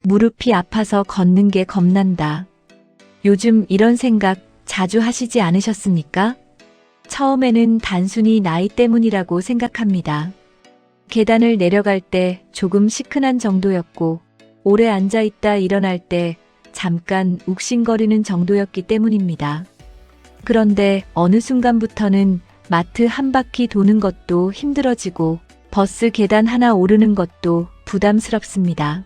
무릎이 아파서 걷는 게 겁난다. 요즘 이런 생각 자주 하시지 않으셨습니까? 처음에는 단순히 나이 때문이라고 생각합니다. 계단을 내려갈 때 조금 시큰한 정도였고, 오래 앉아있다 일어날 때 잠깐 욱신거리는 정도였기 때문입니다. 그런데 어느 순간부터는 마트 한 바퀴 도는 것도 힘들어지고 버스 계단 하나 오르는 것도 부담스럽습니다.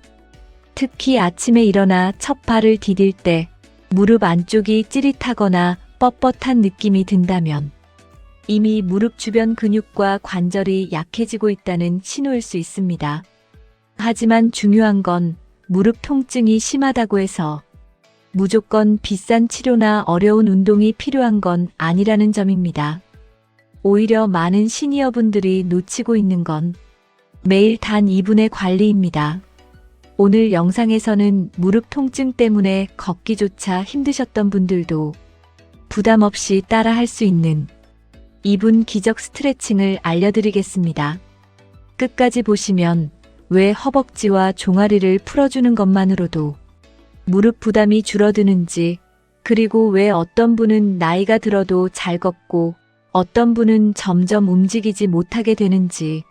특히 아침에 일어나 첫 발을 디딜 때 무릎 안쪽이 찌릿하거나 뻣뻣한 느낌이 든다면 이미 무릎 주변 근육과 관절이 약해지고 있다는 신호일 수 있습니다. 하지만 중요한 건 무릎 통증이 심하다고 해서 무조건 비싼 치료나 어려운 운동이 필요한 건 아니라는 점입니다. 오히려 많은 시니어분들이 놓치고 있는 건 매일 단 2분의 관리입니다. 오늘 영상에서는 무릎 통증 때문에 걷기조차 힘드셨던 분들도 부담 없이 따라 할 수 있는 2분 기적 스트레칭을 알려드리겠습니다. 끝까지 보시면 왜 허벅지와 종아리를 풀어주는 것만으로도 무릎 부담이 줄어드는지, 그리고 왜 어떤 분은 나이가 들어도 잘 걷고 어떤 분은 점점 움직이지 못하게 되는지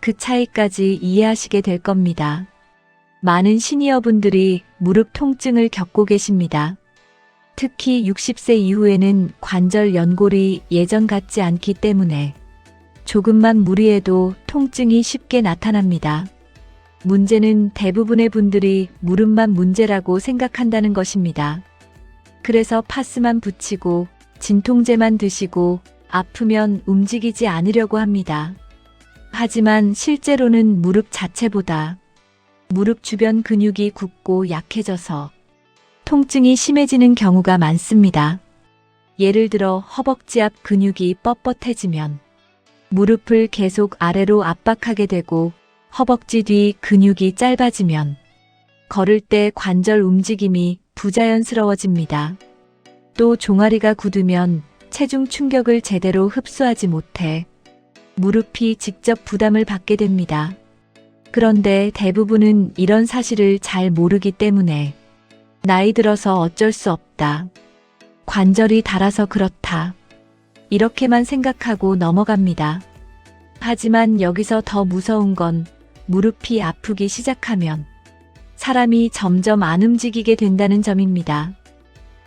그 차이까지 이해하시게 될 겁니다. 많은 시니어분들이 무릎 통증을 겪고 계십니다. 특히 60세 이후에는 관절 연골이 예전 같지 않기 때문에 조금만 무리해도 통증이 쉽게 나타납니다. 문제는 대부분의 분들이 무릎만 문제라고 생각한다는 것입니다. 그래서 파스만 붙이고 진통제만 드시고 아프면 움직이지 않으려고 합니다. 하지만 실제로는 무릎 자체보다 무릎 주변 근육이 굳고 약해져서 통증이 심해지는 경우가 많습니다. 예를 들어 허벅지 앞 근육이 뻣뻣해지면 무릎을 계속 아래로 압박하게 되고, 허벅지 뒤 근육이 짧아지면 걸을 때 관절 움직임이 부자연스러워집니다. 또 종아리가 굳으면 체중 충격을 제대로 흡수하지 못해 무릎이 직접 부담을 받게 됩니다. 그런데 대부분은 이런 사실을 잘 모르기 때문에 나이 들어서 어쩔 수 없다, 관절이 닳아서 그렇다, 이렇게만 생각하고 넘어갑니다. 하지만 여기서 더 무서운 건 무릎이 아프기 시작하면 사람이 점점 안 움직이게 된다는 점입니다.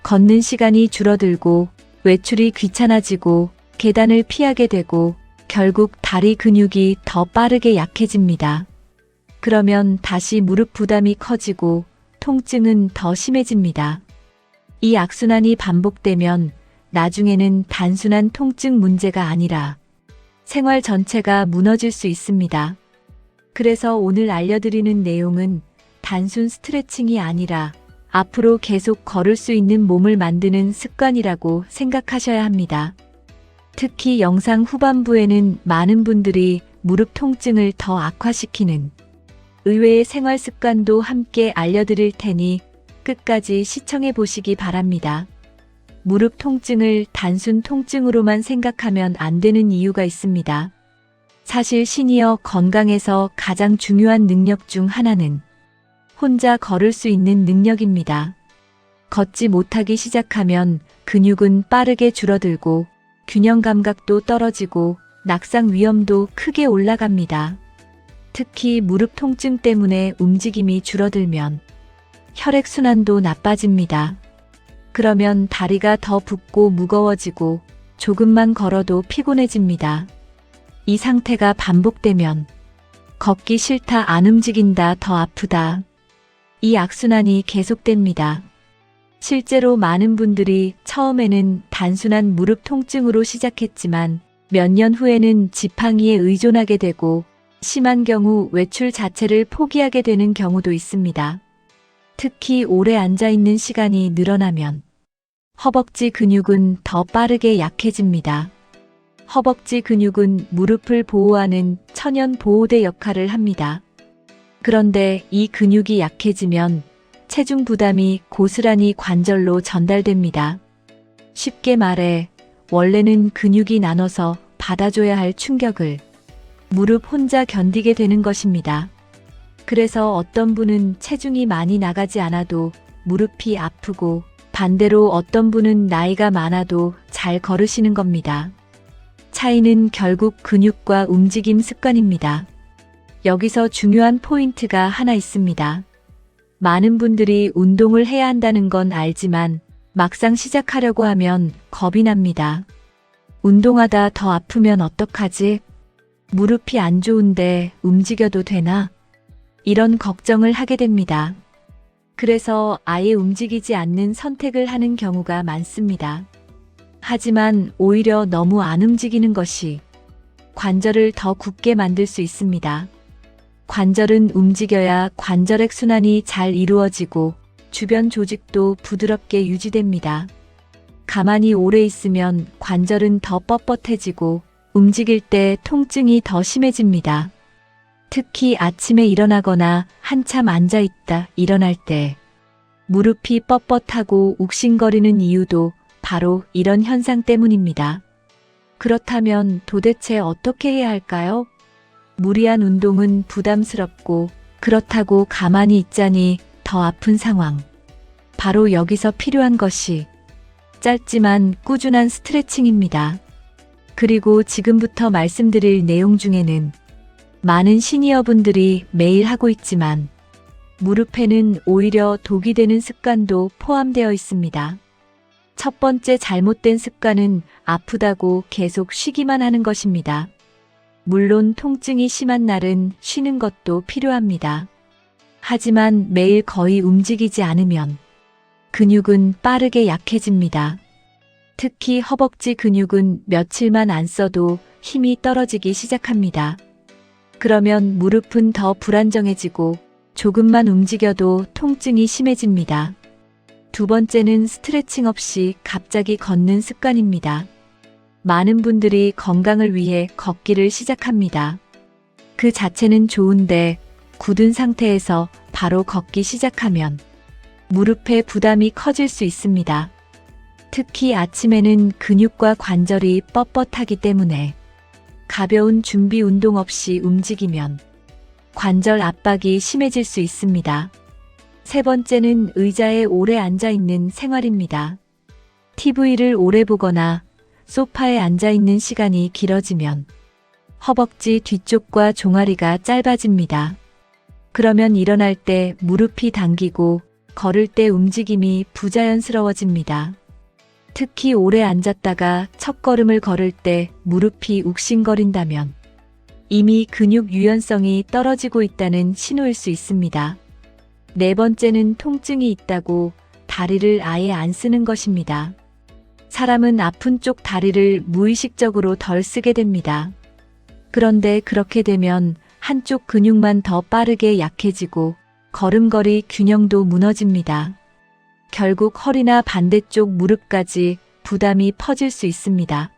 걷는 시간이 줄어들고 외출이 귀찮아지고 계단을 피하게 되고 결국 다리 근육이 더 빠르게 약해집니다. 그러면 다시 무릎 부담이 커지고 통증은 더 심해집니다. 이 악순환이 반복되면 나중에는 단순한 통증 문제가 아니라 생활 전체가 무너질 수 있습니다. 그래서 오늘 알려드리는 내용은 단순 스트레칭이 아니라 앞으로 계속 걸을 수 있는 몸을 만드는 습관이라고 생각하셔야 합니다. 특히 영상 후반부에는 많은 분들이 무릎 통증을 더 악화시키는 의외의 생활 습관도 함께 알려드릴 테니 끝까지 시청해 보시기 바랍니다. 무릎 통증을 단순 통증으로만 생각하면 안 되는 이유가 있습니다. 사실 시니어 건강에서 가장 중요한 능력 중 하나는 혼자 걸을 수 있는 능력입니다. 걷지 못하기 시작하면 근육은 빠르게 줄어들고 균형 감각도 떨어지고 낙상 위험도 크게 올라갑니다. 특히 무릎 통증 때문에 움직임이 줄어들면 혈액순환도 나빠집니다. 그러면 다리가 더 붓고 무거워지고 조금만 걸어도 피곤해집니다. 이 상태가 반복되면 걷기 싫다, 안 움직인다, 더 아프다, 이 악순환이 계속됩니다. 실제로 많은 분들이 처음에는 단순한 무릎 통증으로 시작했지만 몇 년 후에는 지팡이에 의존하게 되고 심한 경우 외출 자체를 포기하게 되는 경우도 있습니다. 특히 오래 앉아있는 시간이 늘어나면 허벅지 근육은 더 빠르게 약해집니다. 허벅지 근육은 무릎을 보호하는 천연 보호대 역할을 합니다. 그런데 이 근육이 약해지면 체중 부담이 고스란히 관절로 전달됩니다. 쉽게 말해 원래는 근육이 나눠서 받아줘야 할 충격을 무릎 혼자 견디게 되는 것입니다. 그래서 어떤 분은 체중이 많이 나가지 않아도 무릎이 아프고 반대로 어떤 분은 나이가 많아도 잘 걸으시는 겁니다. 차이는 결국 근육과 움직임 습관입니다. 여기서 중요한 포인트가 하나 있습니다. 많은 분들이 운동을 해야 한다는 건 알지만 막상 시작하려고 하면 겁이 납니다. 운동하다 더 아프면 어떡하지? 무릎이 안 좋은데 움직여도 되나? 이런 걱정을 하게 됩니다. 그래서 아예 움직이지 않는 선택을 하는 경우가 많습니다. 하지만 오히려 너무 안 움직이는 것이 관절을 더 굳게 만들 수 있습니다. 관절은 움직여야 관절액 순환이 잘 이루어지고 주변 조직도 부드럽게 유지됩니다. 가만히 오래 있으면 관절은 더 뻣뻣해지고 움직일 때 통증이 더 심해집니다. 특히 아침에 일어나거나 한참 앉아있다 일어날 때 무릎이 뻣뻣하고 욱신거리는 이유도 바로 이런 현상 때문입니다. 그렇다면 도대체 어떻게 해야 할까요? 무리한 운동은 부담스럽고 그렇다고 가만히 있자니 더 아픈 상황. 바로 여기서 필요한 것이 짧지만 꾸준한 스트레칭입니다. 그리고 지금부터 말씀드릴 내용 중에는 많은 시니어분들이 매일 하고 있지만 무릎에는 오히려 독이 되는 습관도 포함되어 있습니다. 첫 번째 잘못된 습관은 아프다고 계속 쉬기만 하는 것입니다. 물론 통증이 심한 날은 쉬는 것도 필요합니다. 하지만 매일 거의 움직이지 않으면 근육은 빠르게 약해집니다. 특히 허벅지 근육은 며칠만 안 써도 힘이 떨어지기 시작합니다. 그러면 무릎은 더 불안정해지고 조금만 움직여도 통증이 심해집니다. 두 번째는 스트레칭 없이 갑자기 걷는 습관입니다. 많은 분들이 건강을 위해 걷기를 시작합니다. 그 자체는 좋은데 굳은 상태에서 바로 걷기 시작하면 무릎에 부담이 커질 수 있습니다. 특히 아침에는 근육과 관절이 뻣뻣하기 때문에 가벼운 준비 운동 없이 움직이면 관절 압박이 심해질 수 있습니다. 세 번째는 의자에 오래 앉아 있는 생활입니다. TV를 오래 보거나 소파에 앉아 있는 시간이 길어지면 허벅지 뒤쪽과 종아리가 짧아집니다. 그러면 일어날 때 무릎이 당기고 걸을 때 움직임이 부자연스러워집니다. 특히 오래 앉았다가 첫 걸음을 걸을 때 무릎이 욱신거린다면 이미 근육 유연성이 떨어지고 있다는 신호일 수 있습니다. 네 번째는 통증이 있다고 다리를 아예 안 쓰는 것입니다. 사람은 아픈 쪽 다리를 무의식적으로 덜 쓰게 됩니다. 그런데 그렇게 되면 한쪽 근육만 더 빠르게 약해지고 걸음걸이 균형도 무너집니다. 결국 허리나 반대쪽 무릎까지 부담이 퍼질 수 있습니다.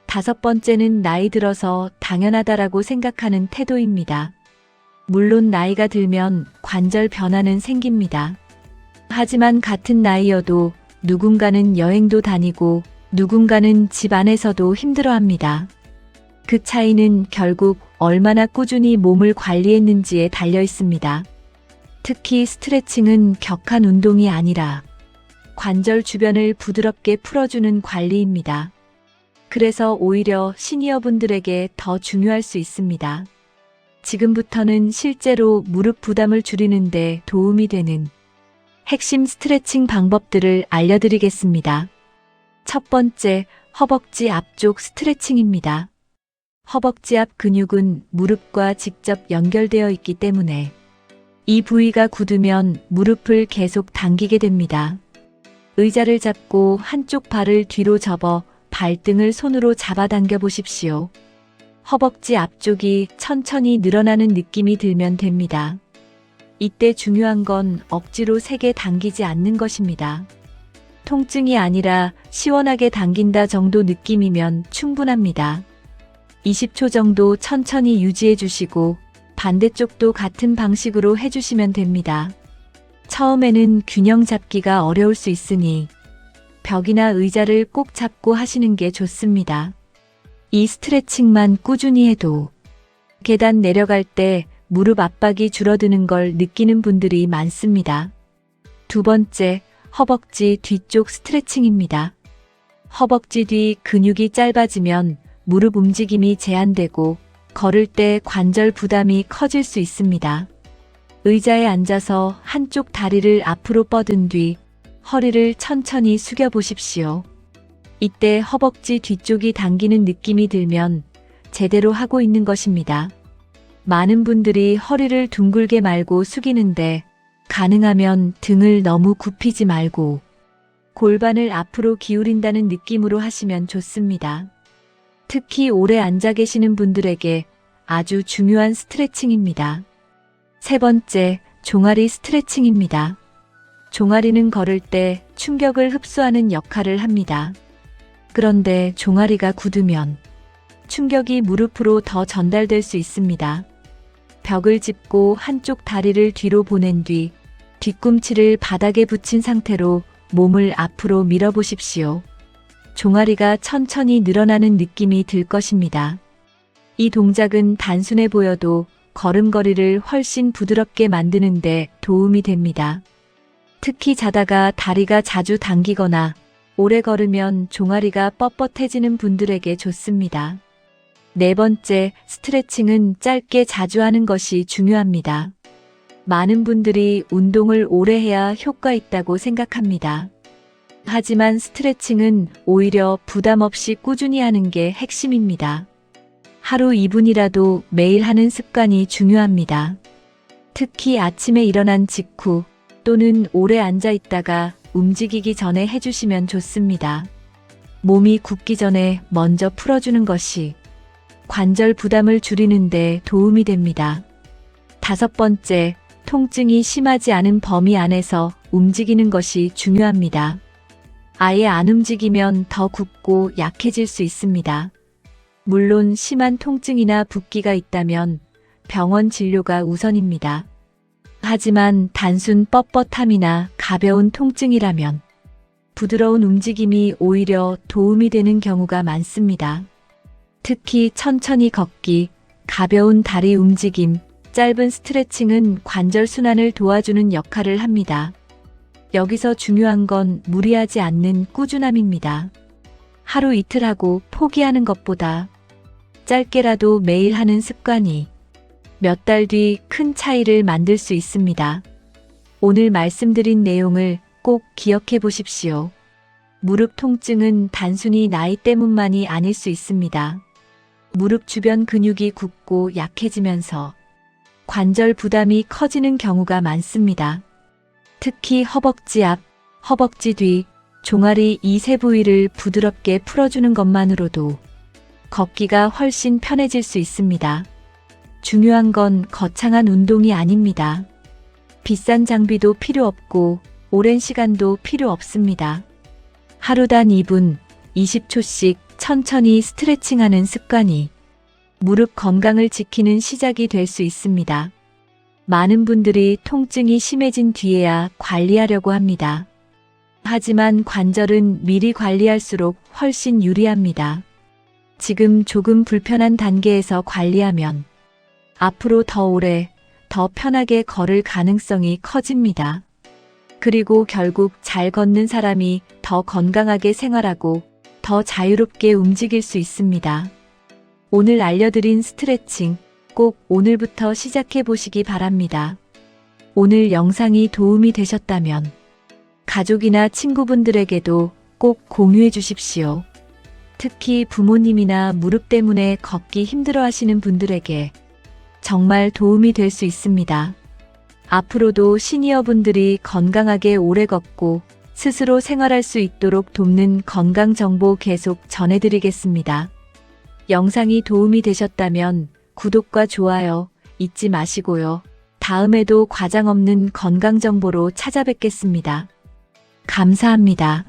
다섯 번째는 나이 들어서 당연하다라고 생각하는 태도입니다. 물론 나이가 들면 관절 변화는 생깁니다. 하지만 같은 나이여도 누군가는 여행도 다니고 누군가는 집 안에서도 힘들어합니다. 그 차이는 결국 얼마나 꾸준히 몸을 관리했는지에 달려 있습니다. 특히 스트레칭은 격한 운동이 아니라 관절 주변을 부드럽게 풀어주는 관리입니다. 그래서 오히려 시니어분들에게 더 중요할 수 있습니다. 지금부터는 실제로 무릎 부담을 줄이는데 도움이 되는 핵심 스트레칭 방법들을 알려드리겠습니다. 첫 번째, 허벅지 앞쪽 스트레칭입니다. 허벅지 앞 근육은 무릎과 직접 연결되어 있기 때문에 이 부위가 굳으면 무릎을 계속 당기게 됩니다. 의자를 잡고 한쪽 발을 뒤로 접어 발등을 손으로 잡아당겨 보십시오. 허벅지 앞쪽이 천천히 늘어나는 느낌이 들면 됩니다. 이때 중요한 건 억지로 세게 당기지 않는 것입니다. 통증이 아니라 시원하게 당긴다 정도 느낌이면 충분합니다. 20초 정도 천천히 유지해 주시고 반대쪽도 같은 방식으로 해주시면 됩니다. 처음에는 균형 잡기가 어려울 수 있으니 벽이나 의자를 꼭 잡고 하시는 게 좋습니다. 이 스트레칭만 꾸준히 해도 계단 내려갈 때 무릎 압박이 줄어드는 걸 느끼는 분들이 많습니다. 두 번째, 허벅지 뒤쪽 스트레칭입니다. 허벅지 뒤 근육이 짧아지면 무릎 움직임이 제한되고 걸을 때 관절 부담이 커질 수 있습니다. 의자에 앉아서 한쪽 다리를 앞으로 뻗은 뒤 허리를 천천히 숙여 보십시오. 이때 허벅지 뒤쪽이 당기는 느낌이 들면 제대로 하고 있는 것입니다. 많은 분들이 허리를 둥글게 말고 숙이는데 가능하면 등을 너무 굽히지 말고 골반을 앞으로 기울인다는 느낌으로 하시면 좋습니다. 특히 오래 앉아 계시는 분들에게 아주 중요한 스트레칭입니다. 세 번째, 종아리 스트레칭입니다. 종아리는 걸을 때 충격을 흡수하는 역할을 합니다. 그런데 종아리가 굳으면 충격이 무릎으로 더 전달될 수 있습니다. 벽을 짚고 한쪽 다리를 뒤로 보낸 뒤 뒤꿈치를 바닥에 붙인 상태로 몸을 앞으로 밀어보십시오. 종아리가 천천히 늘어나는 느낌이 들 것입니다. 이 동작은 단순해 보여도 걸음걸이를 훨씬 부드럽게 만드는 데 도움이 됩니다. 특히 자다가 다리가 자주 당기거나 오래 걸으면 종아리가 뻣뻣해지는 분들에게 좋습니다. 네 번째, 스트레칭은 짧게 자주 하는 것이 중요합니다. 많은 분들이 운동을 오래 해야 효과 있다고 생각합니다. 하지만 스트레칭은 오히려 부담 없이 꾸준히 하는 게 핵심입니다. 하루 2분이라도 매일 하는 습관이 중요합니다. 특히 아침에 일어난 직후 또는 오래 앉아 있다가 움직이기 전에 해주시면 좋습니다. 몸이 굳기 전에 먼저 풀어주는 것이 관절 부담을 줄이는 데 도움이 됩니다. 다섯 번째, 통증이 심하지 않은 범위 안에서 움직이는 것이 중요합니다. 아예 안 움직이면 더 굽고 약해질 수 있습니다. 물론 심한 통증이나 붓기가 있다면 병원 진료가 우선입니다. 하지만 단순 뻣뻣함이나 가벼운 통증이라면 부드러운 움직임이 오히려 도움이 되는 경우가 많습니다. 특히 천천히 걷기, 가벼운 다리 움직임, 짧은 스트레칭은 관절 순환을 도와주는 역할을 합니다. 여기서 중요한 건 무리하지 않는 꾸준함입니다. 하루 이틀 하고 포기하는 것보다 짧게라도 매일 하는 습관이 몇 달 뒤 큰 차이를 만들 수 있습니다. 오늘 말씀드린 내용을 꼭 기억해 보십시오. 무릎 통증은 단순히 나이 때문만이 아닐 수 있습니다. 무릎 주변 근육이 굳고 약해지면서 관절 부담이 커지는 경우가 많습니다. 특히 허벅지 앞, 허벅지 뒤, 종아리 이 세 부위를 부드럽게 풀어주는 것만으로도 걷기가 훨씬 편해질 수 있습니다. 중요한 건 거창한 운동이 아닙니다. 비싼 장비도 필요 없고 오랜 시간도 필요 없습니다. 하루 단 2분, 20초씩 천천히 스트레칭하는 습관이 무릎 건강을 지키는 시작이 될 수 있습니다. 많은 분들이 통증이 심해진 뒤에야 관리하려고 합니다. 하지만 관절은 미리 관리할수록 훨씬 유리합니다. 지금 조금 불편한 단계에서 관리하면 앞으로 더 오래, 더 편하게 걸을 가능성이 커집니다. 그리고 결국 잘 걷는 사람이 더 건강하게 생활하고 더 자유롭게 움직일 수 있습니다. 오늘 알려드린 스트레칭 꼭 오늘부터 시작해 보시기 바랍니다. 오늘 영상이 도움이 되셨다면 가족이나 친구분들에게도 꼭 공유해 주십시오. 특히 부모님이나 무릎 때문에 걷기 힘들어 하시는 분들에게 정말 도움이 될 수 있습니다. 앞으로도 시니어분들이 건강하게 오래 걷고 스스로 생활할 수 있도록 돕는 건강 정보 계속 전해드리겠습니다. 영상이 도움이 되셨다면 구독과 좋아요 잊지 마시고요. 다음에도 과장 없는 건강 정보로 찾아뵙겠습니다. 감사합니다.